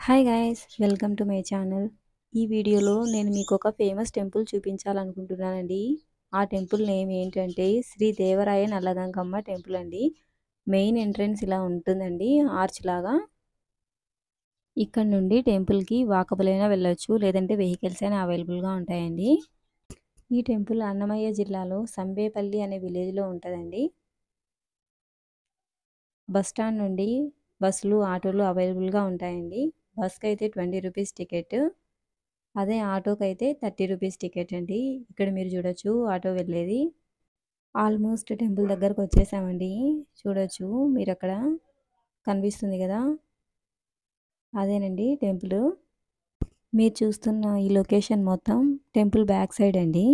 Hi guys welcome to my channel. ఈ వీడియోలో నేను మీకు ఒక ఫేమస్ టెంపుల్ చూపించాలనుకుంటున్నానండి. ఆ టెంపుల్ నేమ్ ఏంటంటే శ్రీ దేవరాయ నల్లగంగమ్మ టెంపుల్ అండి. మెయిన్ ఎంట్రన్స్ ఇలా ఉంటుందండి, ఆర్చ్ లాగా. ఇక్కడ నుండి టెంపుల్కి వాకబుల్ అయినా వెళ్ళొచ్చు, లేదంటే వెహికల్స్ అయినా అవైలబుల్గా ఉంటాయండి. ఈ టెంపుల్ అన్నమయ్య జిల్లాలో సంబేపల్లి అనే విలేజ్లో ఉంటుందండి. బస్ స్టాండ్ నుండి బస్సులు ఆటోలు అవైలబుల్గా ఉంటాయండి. బస్కి అయితే 20 రూపీస్ టికెట్, అదే ఆటోకి అయితే 30 రూపీస్ టికెట్ అండి. ఇక్కడ మీరు చూడొచ్చు ఆటో వెళ్ళేది. ఆల్మోస్ట్ టెంపుల్ దగ్గరకు వచ్చేసామండి. చూడొచ్చు మీరు అక్కడ కనిపిస్తుంది కదా, అదేనండి టెంపుల్. మీరు చూస్తున్న ఈ లొకేషన్ మొత్తం టెంపుల్ బ్యాక్ సైడ్ అండి.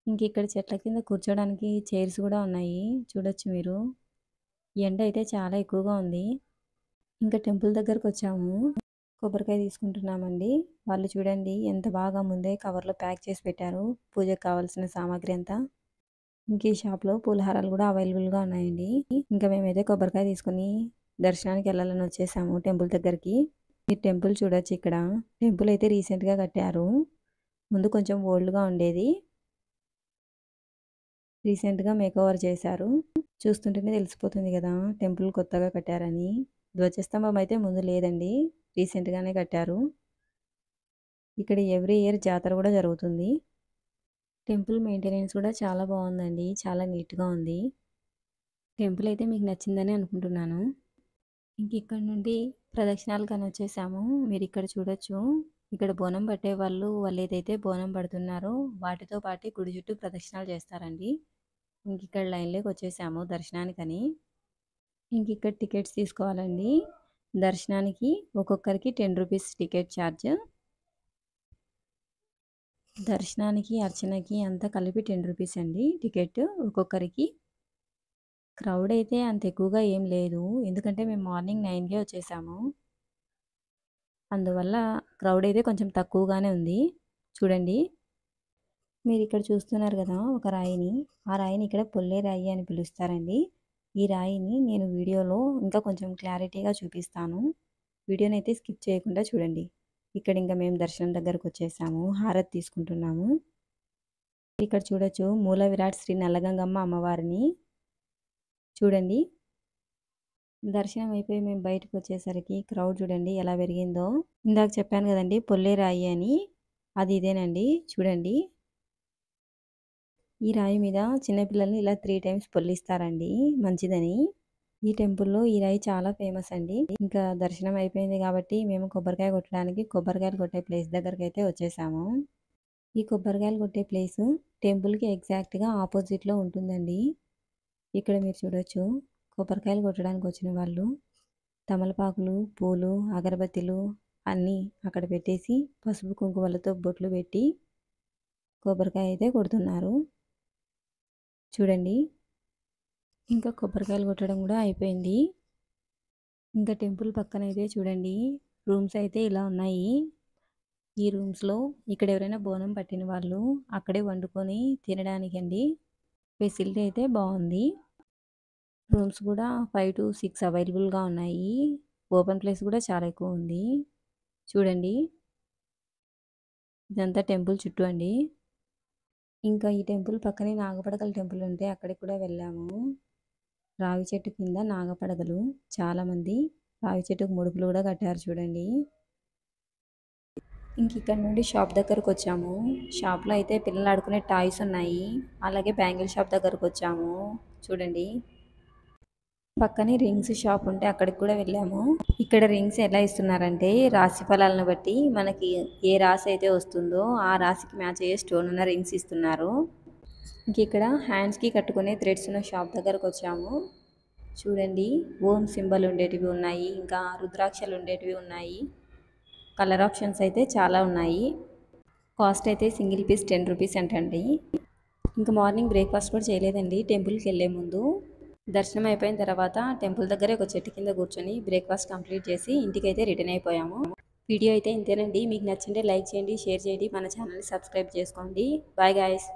ఇంక ఇక్కడ చెట్ల కింద కూర్చోడానికి చైర్స్ కూడా ఉన్నాయి, చూడొచ్చు మీరు. ఎండ అయితే చాలా ఎక్కువగా ఉంది. ఇంకా టెంపుల్ దగ్గరకు వచ్చాము, కొబ్బరికాయ తీసుకుంటున్నామండి. వాళ్ళు చూడండి ఎంత బాగా ముందే కవర్లో ప్యాక్ చేసి పెట్టారు పూజకు కావాల్సిన సామాగ్రి అంతా. ఇంక ఈ షాప్లో పూలహారాలు కూడా అవైలబుల్గా ఉన్నాయండి. ఇంకా మేమైతే కొబ్బరికాయ తీసుకుని దర్శనానికి వెళ్ళాలని వచ్చేసాము టెంపుల్ దగ్గరికి. ఈ టెంపుల్ చూడొచ్చు. ఇక్కడ టెంపుల్ అయితే రీసెంట్గా కట్టారు, ముందు కొంచెం ఓల్డ్గా ఉండేది, రీసెంట్గా మేకోవర్ చేశారు. చూస్తుంటేనే తెలిసిపోతుంది కదా టెంపుల్ కొత్తగా కట్టారని. ధ్వజస్తంభం అయితే ముందు లేదండి, రీసెంట్గానే కట్టారు. ఇక్కడ ఎవ్రీ ఇయర్ జాతర కూడా జరుగుతుంది. టెంపుల్ మెయింటెనెన్స్ కూడా చాలా బాగుందండి, చాలా నీట్గా ఉంది. టెంపుల్ అయితే మీకు నచ్చిందని అనుకుంటున్నాను. ఇంక ఇక్కడ నుండి ప్రదక్షిణాలు కానీ వచ్చేసాము. మీరు ఇక్కడ చూడొచ్చు, ఇక్కడ బోనం పట్టే వాళ్ళు ఏదైతే బోనం పడుతున్నారో వాటితో పాటు గుడి చుట్టూ ప్రదక్షిణాలు చేస్తారండి. ఇంక ఇక్కడ లైన్లోకి వచ్చేసాము దర్శనానికని. ఇంక ఇక్కడ టికెట్స్ తీసుకోవాలండి. దర్శనానికి ఒక్కొక్కరికి 10 రూపీస్ టికెట్ ఛార్జ్. దర్శనానికి అర్చనకి అంతా కలిపి 10 రూపీస్ అండి టికెట్ ఒక్కొక్కరికి. క్రౌడ్ అయితే అంత ఎక్కువగా ఏం లేదు, ఎందుకంటే మేము మార్నింగ్ 9కే వచ్చేసాము, అందువల్ల క్రౌడ్ అయితే కొంచెం తక్కువగానే ఉంది. చూడండి మీరు ఇక్కడ చూస్తున్నారు కదా ఒక రాయిని, ఆ రాయిని ఇక్కడ పొల్లే రాయి అని పిలుస్తారండి. ఈ రాయిని నేను వీడియోలో ఇంకా కొంచెం క్లారిటీగా చూపిస్తాను, వీడియోని అయితే స్కిప్ చేయకుండా చూడండి. ఇక్కడ ఇంకా మేము దర్శనం దగ్గరకు వచ్చేసాము, హారతి తీసుకుంటున్నాము. ఇక్కడ చూడొచ్చు మూల విరాట్ శ్రీ నల్లగంగమ్మ అమ్మవారిని. చూడండి దర్శనం అయిపోయి మేము బయటకు వచ్చేసరికి క్రౌడ్ చూడండి ఎలా పెరిగిందో. ఇందాక చెప్పాను కదండి పొల్లే రాయి అని, అది ఇదేనండి. చూడండి ఈ రాయి మీద చిన్నపిల్లల్ని ఇలా 3 టైమ్స్ పొల్లిస్తారండి, మంచిదని. ఈ టెంపుల్లో ఈ రాయి చాలా ఫేమస్ అండి. ఇంకా దర్శనం అయిపోయింది కాబట్టి మేము కొబ్బరికాయ కొట్టడానికి కొబ్బరికాయలు కొట్టే ప్లేస్ దగ్గరికి అయితే వచ్చేసాము. ఈ కొబ్బరికాయలు కొట్టే ప్లేస్ టెంపుల్కి ఎగ్జాక్ట్గా ఆపోజిట్లో ఉంటుందండి. ఇక్కడ మీరు చూడొచ్చు కొబ్బరికాయలు కొట్టడానికి వచ్చిన వాళ్ళు తమలపాకులు, పూలు, అగరబత్తిలు అన్నీ అక్కడ పెట్టేసి పసుపు కుంకుమలతో బొట్లు పెట్టి కొబ్బరికాయ అయితే కొడుతున్నారు. చూడండి ఇంకా కొబ్బరికాయలు కొట్టడం కూడా అయిపోయింది. ఇంకా టెంపుల్ పక్కన అయితే చూడండి రూమ్స్ అయితే ఇలా ఉన్నాయి. ఈ రూమ్స్లో ఇక్కడ ఎవరైనా బోనం పట్టిన వాళ్ళు అక్కడే వండుకొని తినడానికి అండి. ఫెసిలిటీ అయితే బాగుంది. రూమ్స్ కూడా 5 to 6 అవైలబుల్గా ఉన్నాయి. ఓపెన్ ప్లేస్ కూడా చాలా ఎక్కువ ఉంది. చూడండి ఇదంతా టెంపుల్ చుట్టూ అండి. ఇంకా ఈ టెంపుల్ పక్కనే నాగపడగల టెంపుల్ ఉంటే అక్కడికి కూడా వెళ్ళాము. రావి చెట్టు కింద నాగపడగలు చాలామంది, రావి చెట్టుకు ముడుపులు కూడా కట్టారు చూడండి. ఇంక ఇక్కడ నుండి షాప్ దగ్గరకు వచ్చాము. షాప్లో అయితే పిల్లలు ఆడుకునే టాయ్స్ ఉన్నాయి, అలాగే బ్యాంగిల్ షాప్ దగ్గరకు వచ్చాము. చూడండి పక్కనే రింగ్స్ షాప్ ఉంటే అక్కడికి కూడా వెళ్ళాము. ఇక్కడ రింగ్స్ ఎలా ఇస్తున్నారంటే రాశి ఫలాలను బట్టి మనకి ఏ రాశి అయితే వస్తుందో ఆ రాశికి మ్యాచ్ అయ్యే స్టోన్ ఉన్న రింగ్స్ ఇస్తున్నారు. ఇంక ఇక్కడ హ్యాండ్స్కి కట్టుకునే థ్రెడ్స్ ఉన్న షాప్ దగ్గరకు వచ్చాము. చూడండి ఓం సింబల్ ఉండేటివి ఉన్నాయి, ఇంకా రుద్రాక్షలు ఉండేటివి ఉన్నాయి. కలర్ ఆప్షన్స్ అయితే చాలా ఉన్నాయి. కాస్ట్ అయితే సింగిల్ పీస్ 10 రూపీస్ అంటండి. ఇంకా మార్నింగ్ బ్రేక్ఫాస్ట్ కూడా చేయలేదండి టెంపుల్కి వెళ్ళే ముందు. దర్శనం అయిపోయిన తర్వాత టెంపుల్ దగ్గరే ఒక చెట్టు కింద కూర్చొని బ్రేక్ఫాస్ట్ కంప్లీట్ చేసి ఇంటికైతే రిటర్న్ అయిపోయాము. వీడియో అయితే ఇంతేనండి. మీకు నచ్చింటే లైక్ చేయండి, షేర్ చేయండి, మన ఛానల్ని సబ్స్క్రైబ్ చేసుకోండి. Bye guys.